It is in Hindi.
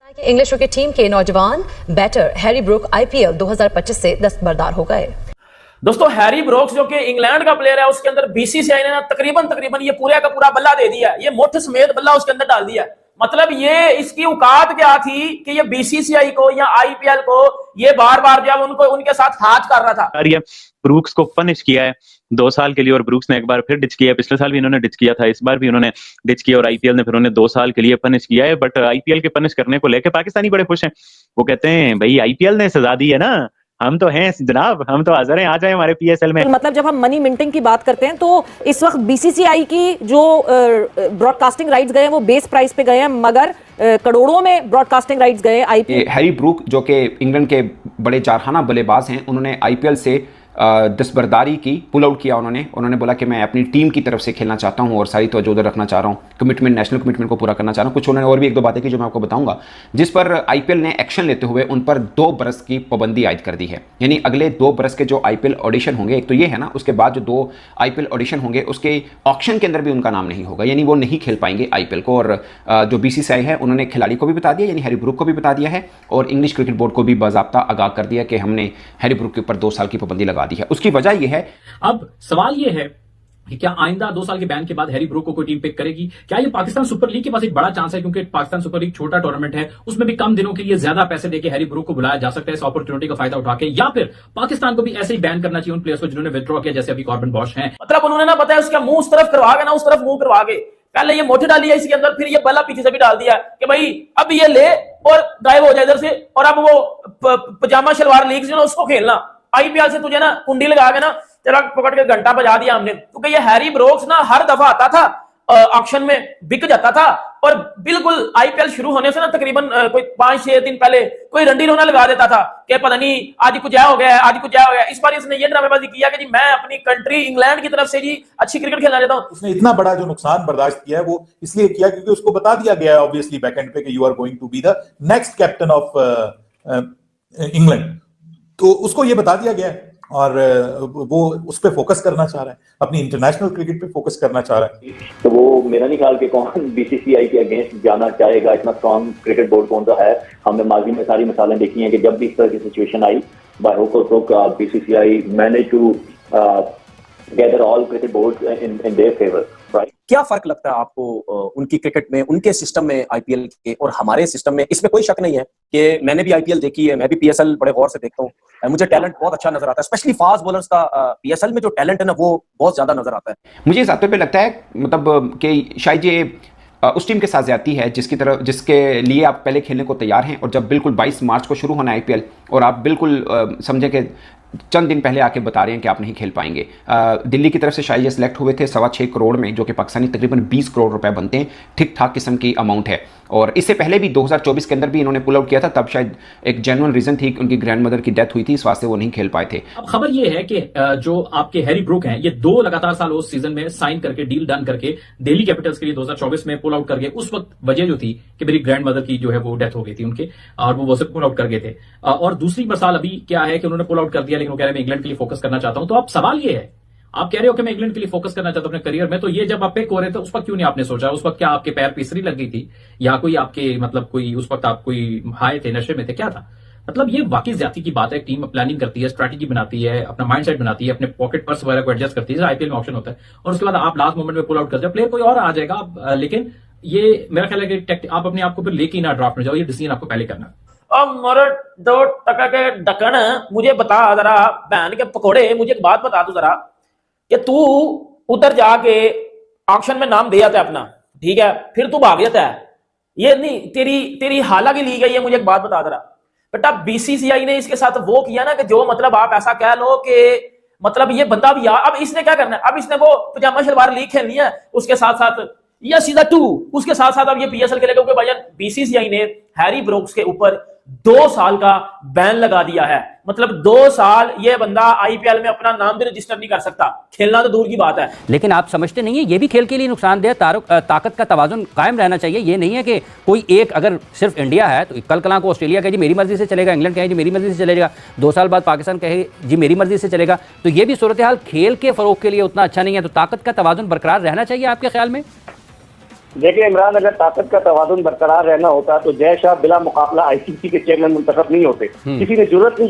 इंग्लिश क्रिकेट टीम के नौजवान बैटर हैरी ब्रूक आईपीएल 2025 से दस्तबरदार हो गए। दोस्तों, हैरी ब्रोक्स जो कि इंग्लैंड का प्लेयर है, उसके अंदर बीसीसीआई ने ना तकरीबन ये पूरा का पूरा बल्ला दे दिया है। ये मुठ समेत बल्ला उसके अंदर डाल दिया है। मतलब ये इसकी औकात क्या थी कि ये बीसीसीआई को या आईपीएल को ये बार बार जब उनको उनके साथ हाथ कर रहा था। ब्रूक्स को पनिश किया है 2 साल के लिए और ब्रूक्स ने एक बार फिर डिच किया। पिछले साल भी इन्होंने डिच किया था, इस बार भी उन्होंने डिच किया और आईपीएल ने फिर उन्हें 2 साल के लिए पनिश किया है। बट आईपीएल के पनिश करने को लेकर पाकिस्तानी बड़े खुश हैं। वो कहते हैं भाई आईपीएल ने सजा दी है ना, हम तो हैं जनाब, हम तो हाजिर हैं, आ जाए हमारे पीएसएल में। मतलब जब हम मनी मिंटिंग की बात करते हैं तो इस वक्त बीसीसीआई की जो ब्रॉडकास्टिंग राइट्स गए हैं वो बेस प्राइस पे गए हैं, मगर करोड़ों में ब्रॉडकास्टिंग राइट्स गए आईपीएल। हैरी ब्रूक जो कि इंग्लैंड के बड़े जारहाना बल्लेबाज हैं, उन्होंने आईपीएल से दस्तबरदारी की, पुल आउट किया। उन्होंने बोला कि मैं अपनी टीम की तरफ से खेलना चाहता हूं और सारी तवज्जो उधर रखना चाह रहा हूं, कमिटमेंट, नेशनल कमिटमेंट को पूरा करना चाह रहा हूं। कुछ उन्होंने और भी 1-2 बातें की जो मैं आपको बताऊंगा, जिस पर आईपीएल ने एक्शन लेते हुए उन पर 2 बरस की पाबंदी आयद कर दी है। यानी अगले 2 बरस के जो आईपीएल ऑडिशन होंगे, एक तो ये है ना, उसके बाद जो 2 आईपीएल ऑडिशन होंगे उसके ऑक्शन के अंदर भी उनका नाम नहीं होगा, यानी वो नहीं खेल पाएंगे आईपीएल को। और जो बीसीसीआई है उन्होंने खिलाड़ी को भी बता दिया, यानी हैरी ब्रूक को भी बता दिया है, और इंग्लिश क्रिकेट बोर्ड को भी बाज़ाब्ता आगाह कर दिया कि हमने हैरी ब्रूक के ऊपर 2 साल की पाबंदी लगा दी है। उसकी वजह यह है। अब सवाल यह है कि क्या आइंदा 2 साल के बैन के बाद हैरी ब्रूक को कोई टीम पिक करेगी? क्या ये पाकिस्तान सुपर लीग के पास एक बड़ा चांस है, क्योंकि पाकिस्तान सुपर लीग छोटा टूर्नामेंट है, उसमें भी कम दिनों के लिए ज्यादा पैसे देके हैरी ब्रूक को बुलाया जा सकता है इस अपॉर्चुनिटी का फायदा उठा के, या फिर पाकिस्तान को भी ऐसे ही बैन करना चाहिए उन प्लेयर्स को जिन्होंने विथड्रॉ किया, जैसे अभी कॉर्बन बॉश हैं। मतलब उन्होंने ना बताया उसका मुंह उस तरफ करवा के ना उस तरफ मुंह करवा के पहले ये मोटे डाली है इसके अंदर, फिर ये बल्ला पीछे से भी डाल दिया कि भाई अब ये ले और गायब हो जाए इधर से, और अब वो पजामा शलवार लीग जो ना उसको खेलना, आईपीएल से तुझे ना कुंडी लगा के ना तेरा पकड़ के घंटा बजा दिया हमने। क्योंकि ये हैरी ब्रोक्स ना हर दफा आता था, ऑक्शन में बिक जाता था, और बिल्कुल आईपीएल शुरू होने से ना तकरीबन कोई 5-6 दिन पहले कोई रंडी रोना लगा देता था कि पता नहीं आज कुछ हो गया है, आज कुछ हो गया। इस बार इसने ये ड्रामेबाजी किया कि जी मैं अपनी कंट्री इंग्लैंड की तरफ से जी अच्छी क्रिकेट खेलना चाहता हूं। उसने इतना बड़ा जो नुकसान बर्दाश्त किया है वो इसलिए किया क्योंकि उसको बता दिया गया है ऑब्वियसली बैकएंड पे कि you are going to be the next captain of England. तो उसको ये बता दिया गया है और वो उस पर फोकस करना चाह रहा है, अपनी इंटरनेशनल क्रिकेट पे फोकस करना चाह रहा है। तो वो मेरा नहीं ख्याल कि कौन बीसीसीआई के अगेंस्ट जाना चाहेगा, इतना स्ट्रॉन्ग क्रिकेट बोर्ड कौन सा है। हमने माजी में सारी मिसालें देखी हैं कि जब भी इस तरह की सिचुएशन आई, बाय हुक और crook BCCI manage to gather all cricket boards in their favour, right. क्या फर्क लगता है आपको उनकी क्रिकेट में, उनके सिस्टम में आईपीएल के और हमारे सिस्टम में? इसमें कोई शक नहीं है कि मैंने भी आईपीएल देखी है, मैं भी पीएसएल बड़े गौर से देखता हूँ, मुझे टैलेंट बहुत अच्छा नजर आता है, स्पेशली फास्ट बॉलर्स का पीएसएल में जो टैलेंट है ना वो बहुत ज्यादा नजर आता है। मुझे इस पे लगता है मतलब कि शायद ये उस टीम के साथ ज्यादती है जिसके लिए आप पहले खेलने को तैयार हैं, और जब बिल्कुल 22 मार्च को शुरू होना है आईपीएल और आप बिल्कुल समझे कि चंद दिन पहले आके बता रहे हैं कि आप नहीं खेल पाएंगे। दिल्ली की तरफ से शायद ये सिलेक्ट हुए थे 6.25 करोड़ में, जो कि पाकिस्तानी तकरीबन 20 करोड़ रुपए बनते हैं, ठीक ठाक किस्म की अमाउंट है। और इससे पहले भी 2024 के अंदर भी इन्होंने पुल आउट किया था, तब शायद एक जेन्युइन रीजन थी कि उनकी ग्रैंडमदर की डेथ हुई थी, इस वास्ते वो नहीं खेल पाए थे। अब खबर ये है कि जो आपके हैरी ब्रूक हैं, ये 2 लगातार साल उस सीजन में साइन करके, डील डन करके दिल्ली कैपिटल्स के लिए 2024 में पुल आउट करके, उस वक्त वजह जो थी कि मेरी ग्रैंडमदर की जो है वो डेथ हो गई थी उनके, और वो सिर्फ पुल आउट कर गए थे। और दूसरी मसाल अभी क्या है कि उन्होंने पुल आउट कर दिया, लेकिन वो कह रहे हैं मैं इंग्लैंड के लिए फोकस करना चाहता हूं। तो अब सवाल ये है, आप कह रहे हो कि मैं इंग्लैंड के लिए फोकस करना चाहता हूं अपने करियर में, तो ये जब आप पिक हो रहे थे उस वक्त क्यों नहीं आपने सोचा? उस वक्त क्या आपके पैर पिसरी लग गई थी, या कोई आपके मतलब कोई उस वक्त आप कोई हाय थे, नशे में थे, क्या था? मतलब ये वाकई ज्यादती की बात है। टीम प्लानिंग करती है, स्ट्रैटेजी बनाती है, अपना माइंडसेट बनाती है, अपने पॉकेट पर्स वगैरह को एडजस्ट करती है, आईपीएल में ऑप्शन होता है, और उसके बाद आप लास्ट मोमेंट में पुल आउट कर जाओ, प्लेयर कोई और आ जाएगा। लेकिन ये मेरा ख्याल है कि आप अपने आप को फिर लेके ना ड्राफ्ट में जाओ, ये डिसीजन आपको पहले करना। अब मोर 2 टका के ढक्कन मुझे बता जरा, बहन के पकोड़े, मुझे एक बात बता तू जरा कि तू उधर जाके ऑक्शन में नाम दे आता है अपना, ठीक है, फिर तू भाग जाता है, ये नहीं तेरी हालांकि ली गई है। मुझे एक बात बता जरा बेटा, बीसीसीआई ने इसके साथ वो किया ना कि जो मतलब आप ऐसा कह लो कि मतलब ये बंदा भी यार, अब इसने क्या करना है, अब इसने वो पजामा शलवार लीग खेलनी है, उसके साथ साथ या सीधा 2 उसके साथ साथ अब ये पीएसएल खेलेगा, क्योंकि भाईजान बीसीसीआई ने हैरी ब्रोक्स के ऊपर 2 साल का बैन लगा दिया है। मतलब 2 साल ये बंदा आईपीएल में अपना नाम भी रजिस्टर नहीं कर सकता, खेलना तो दूर की बात है। लेकिन आप समझते नहीं है ये भी खेल के लिए नुकसानदेह? ताकत का तवाजुन कायम रहना चाहिए। ये नहीं है कि कोई एक, अगर सिर्फ इंडिया है तो कल कला को ऑस्ट्रेलिया कहे जी मेरी मर्जी से चलेगा, इंग्लैंड कहे जी मेरी मर्जी से चलेगा, 2 साल बाद पाकिस्तान कहे जी मेरी मर्जी से चलेगा, तो ये भी सूरत हाल खेल के फरोग के लिए उतना अच्छा नहीं है। तो ताकत का तवाजुन बरकरार रहना चाहिए आपके ख्याल में? देखिए इमरान, अगर ताकत का तवाजुन बरकरार रहना होता तो जय शाह बिला मुकाबला आईसीसी के चेयरमैन मुंतखब नहीं होते। किसी ने जरूरत नहीं